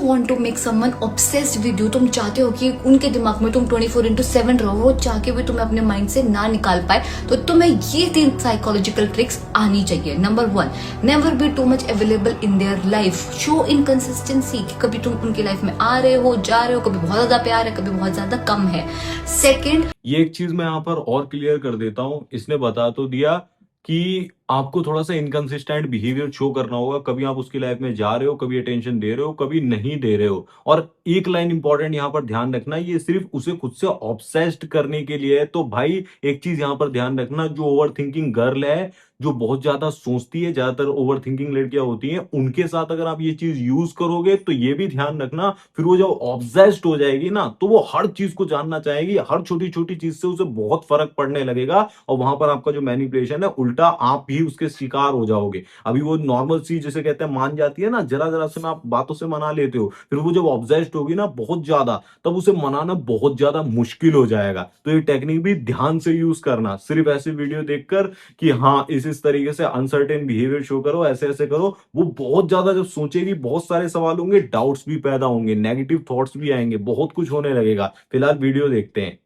Want to make someone obsessed with you, तुम चाहते हो कि उनके दिमाग में तुम 24/7 रहो, वो चाह के भी तुम्हें अपने माइंड से ना निकाल पाए, तो तुम्हें ये 3 साइकोलॉजिकल ट्रिक्स आनी चाहिए। Number 1, never be too much available in their life. Show inconsistency, कि कभी तुम उनकी लाइफ में आ रहे हो, जा रहे हो, कभी बहुत ज्यादा प्यार है, कभी बहुत ज्यादा कम है। सेकेंड, ये एक चीज मैं यहाँ पर और क्लियर कर देता हूँ। इसने बता तो दिया कि आपको थोड़ा सा इनकंसिस्टेंट बिहेवियर शो करना होगा। कभी आप उसकी लाइफ में जा रहे हो, कभी अटेंशन दे रहे हो, कभी नहीं दे रहे हो। और एक लाइन इंपॉर्टेंट यहाँ पर ध्यान रखना, ये सिर्फ उसे खुद से ऑब्सेस्ड करने के लिए है। तो भाई एक चीज यहाँ पर ध्यान रखना, जो ओवर थिंकिंग गर्ल है, जो बहुत ज्यादा सोचती है, ज्यादातर ओवर थिंकिंग लड़कियां होती हैं, उनके साथ अगर आप ये चीज यूज करोगे तो ये भी ध्यान रखना, फिर वो जब ऑब्सेस्ड हो जाएगी ना, तो वो हर चीज को जानना चाहेगी, हर छोटी छोटी चीज से उसे बहुत फर्क पड़ने लगेगा, और वहां पर आपका जो मैनिपुलेशन है, उल्टा आप भी उसके शिकार हो जाओगे। अभी वो नॉर्मल सी जिसे कहते हैं मान जाती है ना, जरा जरा से आप बातों से मना लेते हो, फिर वो जब ऑब्सेस्ड होगी ना बहुत ज्यादा, तब उसे मनाना बहुत ज्यादा मुश्किल हो जाएगा। तो ये टेक्निक भी ध्यान से यूज करना, सिर्फ ऐसी वीडियो देखकर कि हाँ इस तरीके से अनसर्टेन बिहेवियर शो करो, ऐसे ऐसे करो, वो बहुत ज्यादा जब सोचेगी, बहुत सारे सवाल होंगे, डाउट्स भी पैदा होंगे, नेगेटिव थॉट्स भी आएंगे, बहुत कुछ होने लगेगा। फिलहाल वीडियो देखते हैं।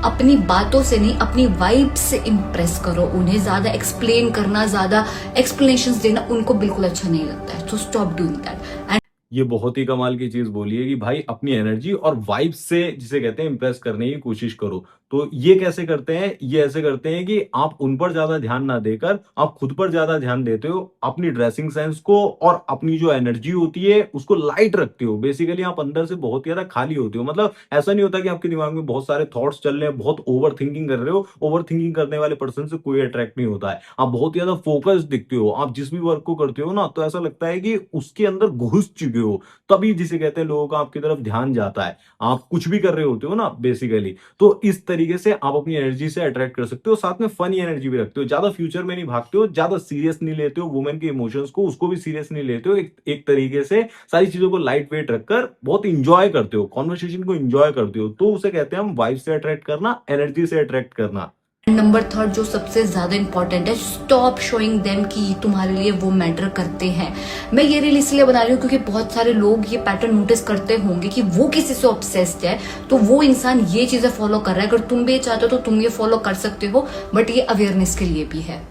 अपनी बातों से नहीं, अपनी वाइब से इंप्रेस करो उन्हें। ज्यादा एक्सप्लेन करना, ज्यादा एक्सप्लेनेशंस देना उनको बिल्कुल अच्छा नहीं लगता है, तो स्टॉप डूइंग दैट। ये बहुत ही कमाल की चीज बोली है कि भाई अपनी एनर्जी और वाइब से जिसे कहते हैं इंप्रेस करने की कोशिश करो। तो ये कैसे करते हैं? ये ऐसे करते हैं कि आप उन पर ज्यादा ध्यान ना देकर आप खुद पर ज्यादा ध्यान देते हो, अपनी ड्रेसिंग सेंस को और अपनी जो एनर्जी होती है उसको लाइट रखते हो। बेसिकली आप अंदर से बहुत ज्यादा खाली होते हो। मतलब ऐसा नहीं होता कि आपके दिमाग में बहुत सारे थॉट्स चल रहे हैं, बहुत ओवर थिंकिंग कर रहे हो। ओवर थिंकिंग करने वाले पर्सन से कोई अट्रैक्ट नहीं होता है। आप बहुत ज्यादा फोकस दिखते हो। आप जिस भी वर्क को करते हो ना, तो ऐसा लगता है कि उसके अंदर घुस चुके हो, तभी जिसे कहते हैं लोगों का आपकी तरफ ध्यान जाता है। आप कुछ भी कर रहे होते हो ना बेसिकली, तो इस तरीके से आप अपनी एनर्जी से अट्रैक्ट कर सकते हो। साथ में फनी एनर्जी भी रखते हो, ज्यादा फ्यूचर में नहीं भागते हो, ज्यादा सीरियस नहीं लेते हो वुमेन के इमोशंस को, उसको भी सीरियस नहीं लेते हो। एक तरीके से सारी चीजों को लाइट वेट रखकर बहुत इंजॉय करते हो, कॉन्वर्सेशन को इंजॉय करते हो। तो उसे कहते हैं हम वाइब से अट्रैक्ट करना, एनर्जी से अट्रैक्ट करना। नंबर 3 जो सबसे ज्यादा इंपॉर्टेंट है, स्टॉप शोइंग देम कि तुम्हारे लिए वो मैटर करते हैं। मैं ये रील इसलिए बना रही हूँ क्योंकि बहुत सारे लोग ये पैटर्न नोटिस करते होंगे कि वो किसी से ऑब्सेस्ड है, तो वो इंसान ये चीजें फॉलो कर रहा है। अगर तुम भी ये चाहते हो तो तुम ये फॉलो कर सकते हो, बट ये अवेयरनेस के लिए भी है।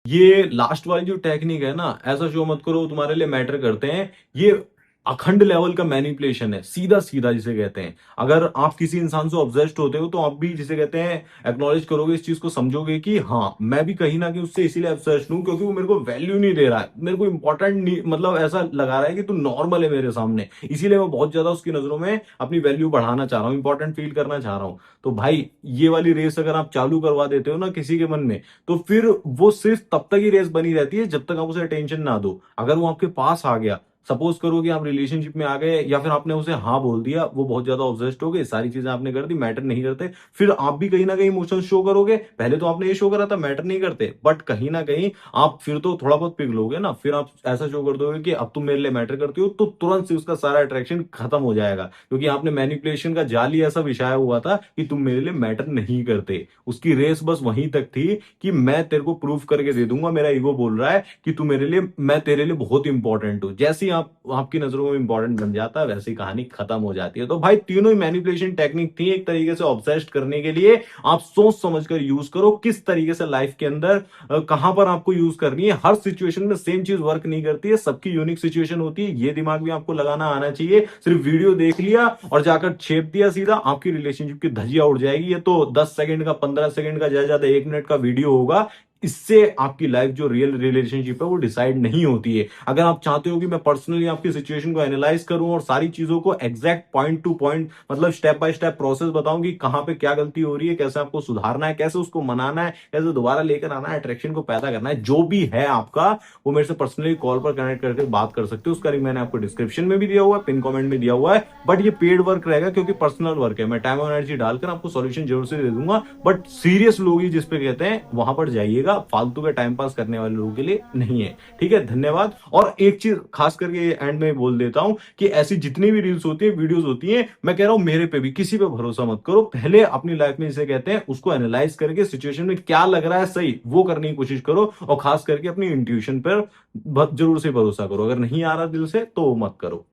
ये लास्ट वाली जो टेक्निक है ना, ऐसा शो मत करो तुम्हारे लिए मैटर करते हैं, ये अखंड लेवल का मैनिपुलेशन है, सीधा सीधा जिसे कहते हैं। अगर आप किसी इंसान से ऑब्सेस्ड होते हो, तो आप भी जिसे कहते हैं एक्नॉलेज करोगे, इस चीज को समझोगे कि हाँ मैं भी कहीं ना कहीं उससे इसीलिए ऑब्सेस्ड हूं क्योंकि वो मेरे को वैल्यू नहीं दे रहा है, मेरे को इंपॉर्टेंट नहीं, मतलब ऐसा लगा रहा है कि तू नॉर्मल है मेरे सामने, इसीलिए मैं बहुत ज्यादा उसकी नजरों में अपनी वैल्यू बढ़ाना चाह रहा हूँ, इंपॉर्टेंट फील करना चाह रहा हूँ। तो भाई ये वाली रेस अगर आप चालू करवा देते हो ना किसी के मन में, तो फिर वो सिर्फ तब तक ही रेस बनी रहती है जब तक आप उसे अटेंशन ना दो। अगर वो आपके पास आ गया, सपोज करो कि आप रिलेशनशिप में आ गए, या फिर आपने उसे हाँ बोल दिया, वो बहुत ज्यादा ऑब्सेस्ड हो गए, सारी चीजें आपने कर दी, मैटर नहीं करते, फिर आप भी कहीं ना कहीं इमोशन शो करोगे। पहले तो आपने ये शो करा था मैटर नहीं करते, बट कहीं ना कहीं आप फिर तो थोड़ा बहुत पिघलोगे ना, फिर आप ऐसा शो कर दोगे कि अब तुम मेरे लिए मैटर करती हो, तो तुरंत से उसका सारा अट्रैक्शन खत्म हो जाएगा, क्योंकि आपने मैनिपुलेशन का जाल ही ऐसा बिछाया हुआ था कि तुम मेरे लिए मैटर नहीं करते। उसकी रेस बस वहीं तक थी कि मैं तेरे को प्रूफ करके दे दूंगा, मेरा ईगो बोल रहा है कि तू मेरे लिए, मैं तेरे लिए बहुत इंपॉर्टेंट हूं। जैसे ही आप आपकी नजरों में इंपॉर्टेंट बन जाता है, वैसी कहानी खत्म हो जाती है। तो भाई तीनों ही मैनिपुलेशन टेक्निक थी एक तरीके से ऑब्सेस्ड करने के लिए। आप सोच समझकर यूज करो किस तरीके से लाइफ के अंदर कहां पर आपको यूज करनी है। हर सिचुएशन में सेम चीज वर्क नहीं करती है, सबकी यूनिक सिचुएशन होती है, ये दिमाग भी आपको लगाना आना चाहिए। सिर्फ वीडियो देख लिया और जाकर छेप दिया सीधा, आपकी रिलेशनशिप की धज्जियां उड़ जाएगी। ये तो 10 सेकंड का, 15 सेकंड का, ज्यादा ज्यादा 1 मिनट का वीडियो होगा। इससे आपकी लाइफ जो रियल रिलेशनशिप है वो डिसाइड नहीं होती है। अगर आप चाहते हो कि मैं पर्सनली आपकी सिचुएशन को एनालाइज करूं और सारी चीजों को एग्जैक्ट पॉइंट टू पॉइंट, मतलब स्टेप बाय स्टेप प्रोसेस बताऊं कि कहां पे क्या गलती हो रही है, कैसे आपको सुधारना है, कैसे उसको मनाना है, कैसे दोबारा लेकर आना है, अट्रैक्शन को पैदा करना है, जो भी है आपका, वो मेरे से पर्सनली कॉल पर कनेक्ट करके बात कर सकते हो। उसका लिंक मैंने आपको डिस्क्रिप्शन में भी दिया हुआ है, पिन कमेंट में दिया हुआ है। बट ये पेड वर्क रहेगा क्योंकि पर्सनल वर्क है, मैं टाइम और एनर्जी डालकर आपको सॉल्यूशन जरूर से दे दूंगा। बट सीरियस लोग ही जिस पे कहते हैं वहां पर जाइएगा, फालतू का टाइम पास करने वाले लोगों के लिए नहीं है। ठीक है, धन्यवाद। और एक चीज खास करके एंड में बोल देता हूं कि ऐसी जितनी भी रील्स होती है, वीडियोस होती हैं, मैं कह रहा हूं मेरे पे भी किसी पे भरोसा मत करो। पहले अपनी लाइफ में जिसे कहते हैं उसको एनालाइज करके सिचुएशन में क्या लग रहा है सही, वो करने की कोशिश करो। और खास करके अपनी इंट्यूशन पर जरूर से भरोसा करो। अगर नहीं आ रहा दिल से तो मत करो।